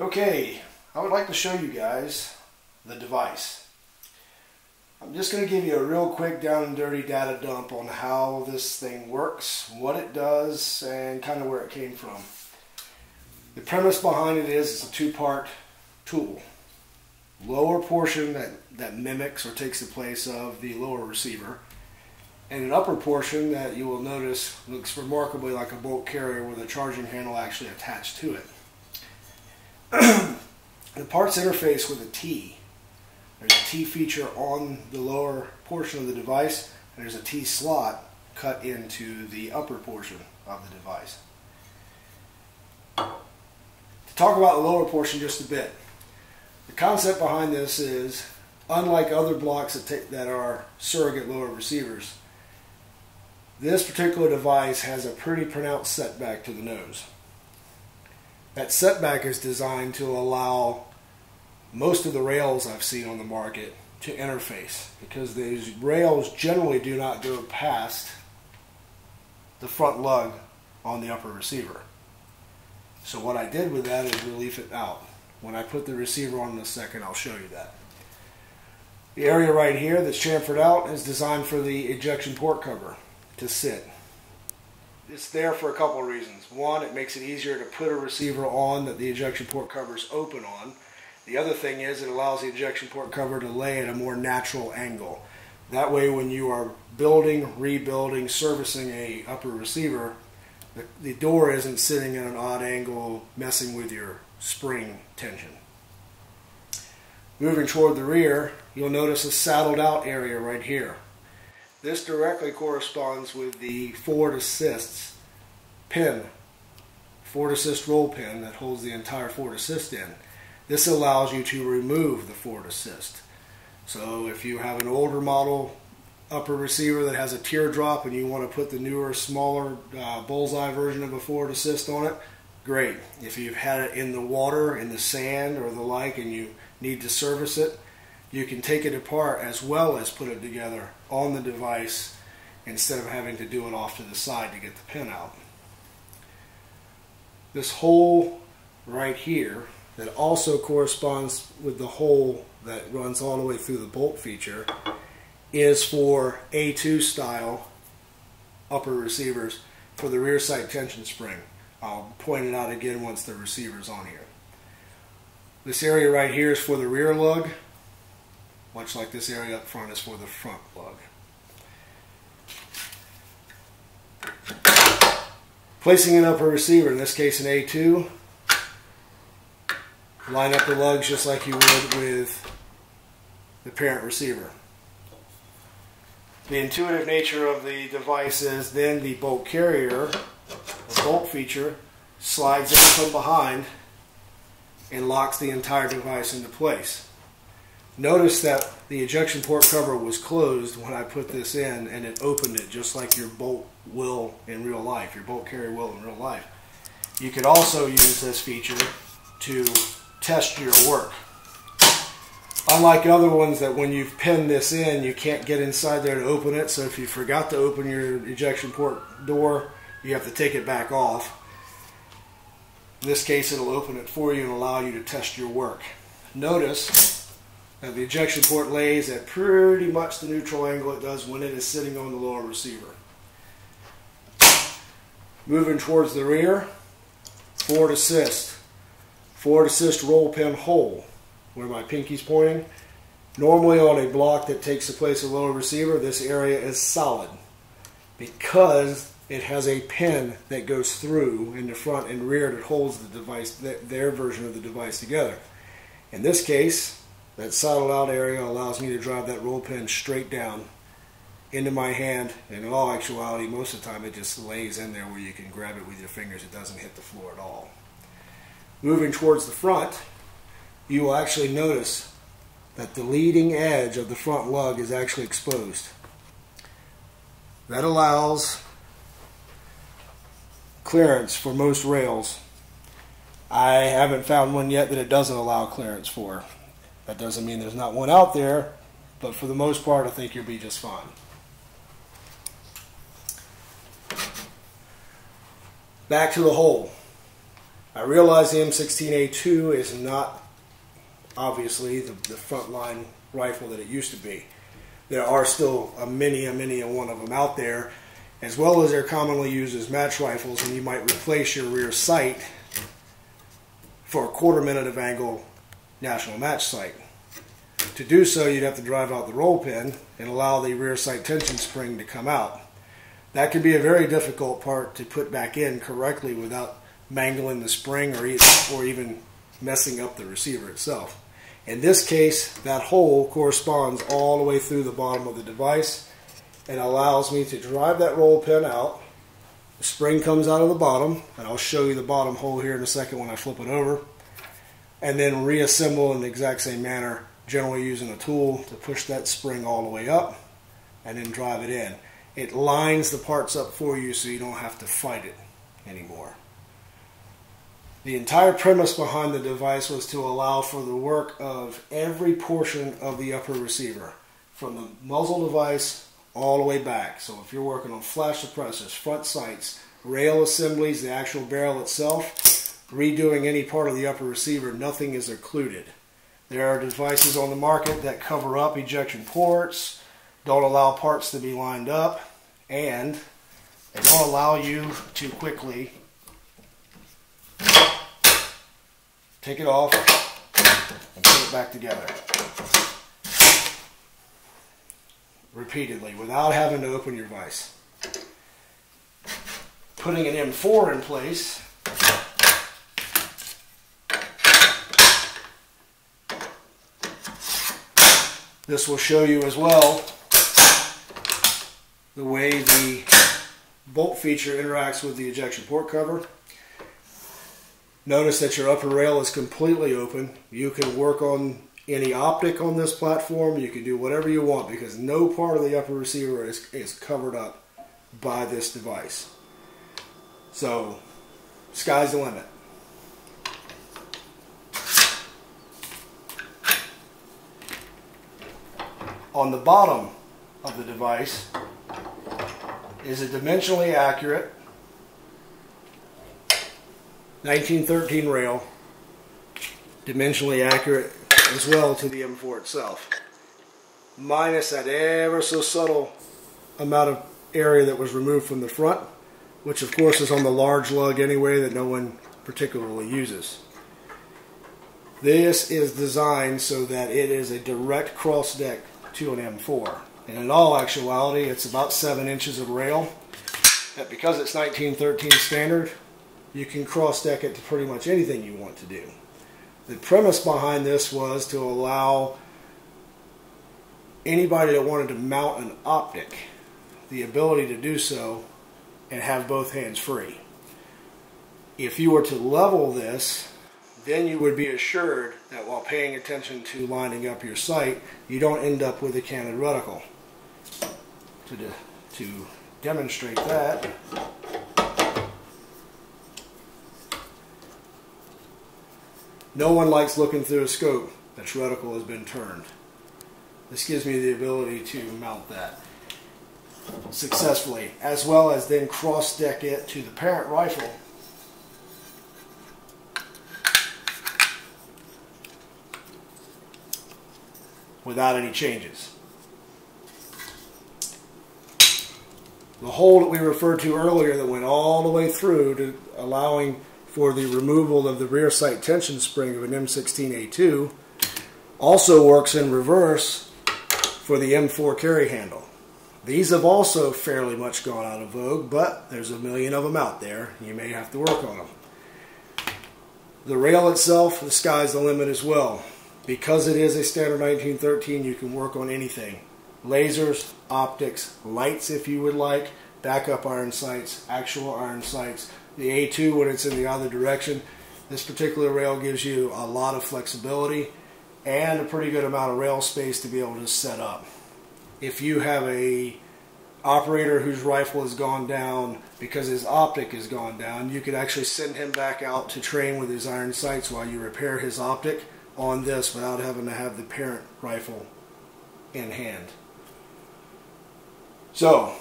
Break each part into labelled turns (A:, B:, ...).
A: Okay, I would like to show you guys the device. I'm just going to give you a real quick down and dirty data dump on how this thing works, what it does, and kind of where it came from. The premise behind it is it's a two-part tool. Lower portion that mimics or takes the place of the lower receiver, and an upper portion that you will notice looks remarkably like a bolt carrier with a charging handle actually attached to it. The parts interface with a T. There's a T feature on the lower portion of the device, and there's a T slot cut into the upper portion of the device. To talk about the lower portion just a bit, the concept behind this is, unlike other blocks that are surrogate lower receivers, this particular device has a pretty pronounced setback to the nose. That setback is designed to allow most of the rails I've seen on the market to interface, because these rails generally do not go past the front lug on the upper receiver. So what I did with that is relief it out. When I put the receiver on in a second, I'll show you that. The area right here that's chamfered out is designed for the ejection port cover to sit. It's there for a couple of reasons. One, it makes it easier to put a receiver on that the ejection port cover is open on. The other thing is it allows the ejection port cover to lay at a more natural angle. That way when you are building, rebuilding, servicing a upper receiver, the door isn't sitting at an odd angle messing with your spring tension. Moving toward the rear, you'll notice a saddled out area right here. This directly corresponds with the Ford Assist's pin, Ford Assist roll pin that holds the entire Ford Assist in. This allows you to remove the Ford Assist. So if you have an older model upper receiver that has a teardrop and you want to put the newer, smaller bullseye version of a Ford Assist on it, great. If you've had it in the water, in the sand or the like, and you need to service it, you can take it apart as well as put it together on the device instead of having to do it off to the side to get the pin out. This hole right here that also corresponds with the hole that runs all the way through the bolt feature is for A2 style upper receivers for the rear sight tension spring. I'll point it out again once the receiver's on here. This area right here is for the rear lug, much like this area up front is for the front lug. Placing an upper receiver, in this case an A2, line up the lugs just like you would with the parent receiver. The intuitive nature of the device is then the bolt carrier, the bolt feature, slides in from behind and locks the entire device into place. Notice that the ejection port cover was closed when I put this in, and it opened it just like your bolt will in real life, your bolt carrier will in real life. You could also use this feature to test your work. Unlike other ones that when you've pinned this in, you can't get inside there to open it, so if you forgot to open your ejection port door, you have to take it back off. In this case, it'll open it for you and allow you to test your work. Notice that the ejection port lays at pretty much the neutral angle it does when it is sitting on the lower receiver. Moving towards the rear, Ford Assist roll pin hole, where my pinky's pointing. Normally on a block that takes the place of lower receiver, this area is solid because it has a pin that goes through in the front and rear that holds the device, their version of the device together. In this case, that saddled out area allows me to drive that roll pin straight down into my hand, and in all actuality, most of the time it just lays in there where you can grab it with your fingers. It doesn't hit the floor at all. Moving towards the front, you will actually notice that the leading edge of the front lug is actually exposed. That allows clearance for most rails. I haven't found one yet that it doesn't allow clearance for. That doesn't mean there's not one out there, but for the most part I think you'll be just fine. Back to the hole. I realize the M16A2 is not obviously the frontline rifle that it used to be. There are still a many one of them out there, as well as they're commonly used as match rifles, and you might replace your rear sight for a 1/4 minute of angle national match sight. To do so, you'd have to drive out the roll pin and allow the rear sight tension spring to come out. That could be a very difficult part to put back in correctly without mangling the spring or even messing up the receiver itself. In this case, that hole corresponds all the way through the bottom of the device and allows me to drive that roll pin out. The spring comes out of the bottom, and I'll show you the bottom hole here in a second when I flip it over, and then reassemble in the exact same manner, generally using a tool to push that spring all the way up and then drive it in. It lines the parts up for you so you don't have to fight it anymore. The entire premise behind the device was to allow for the work of every portion of the upper receiver, from the muzzle device all the way back. So if you're working on flash suppressors, front sights, rail assemblies, the actual barrel itself, redoing any part of the upper receiver, nothing is occluded. There are devices on the market that cover up ejection ports, don't allow parts to be lined up, and they don't allow you to quickly take it off and put it back together repeatedly without having to open your vise. Putting an M4 in place this will show you as well the way the bolt feature interacts with the ejection port cover. Notice that your upper rail is completely open. You can work on any optic on this platform. You can do whatever you want because no part of the upper receiver is covered up by this device. So, sky's the limit. On the bottom of the device is a dimensionally accurate 1913 rail, dimensionally accurate as well to the M4 itself, minus that ever so subtle amount of area that was removed from the front, which of course is on the large lug anyway that no one particularly uses. This is designed so that it is a direct cross deck to an M4, and in all actuality it's about 7 inches of rail that, because it's 1913 standard, you can cross deck it to pretty much anything you want to do. The premise behind this was to allow anybody that wanted to mount an optic the ability to do so and have both hands free. If you were to level this, then you would be assured that while paying attention to lining up your sight, you don't end up with a canted reticle. To demonstrate that, no one likes looking through a scope that's reticle has been turned. This gives me the ability to mount that successfully, as well as then cross deck it to the parent rifle without any changes. The hole that we referred to earlier that went all the way through to allowing for the removal of the rear sight tension spring of an M16A2 also works in reverse for the M4 carry handle. These have also fairly much gone out of vogue, but there's a million of them out there. You may have to work on them. The rail itself, the sky's the limit as well. Because it is a standard 1913, you can work on anything. Lasers, optics, lights if you would like, backup iron sights, actual iron sights. The A2 when it's in the other direction. This particular rail gives you a lot of flexibility and a pretty good amount of rail space to be able to set up. If you have a operator whose rifle has gone down because his optic has gone down, you could actually send him back out to train with his iron sights while you repair his optic on this without having to have the parent rifle in hand. So,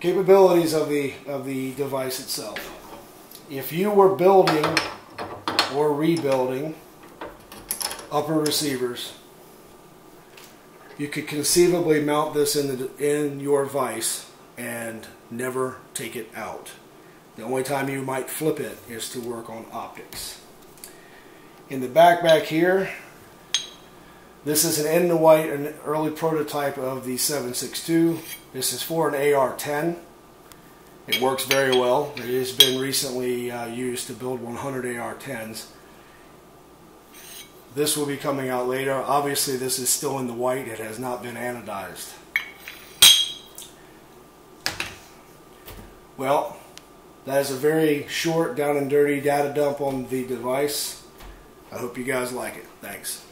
A: capabilities of the device itself. If you were building or rebuilding upper receivers, you could conceivably mount this in your vise and never take it out. The only time you might flip it is to work on optics. In the back here, this is an in the white, an early prototype of the 7.62. This is for an AR-10. It works very well. It has been recently used to build 100 AR-10s. This will be coming out later. Obviously this is still in the white. It has not been anodized. Well, that is a very short, down and dirty data dump on the device. I hope you guys like it. Thanks.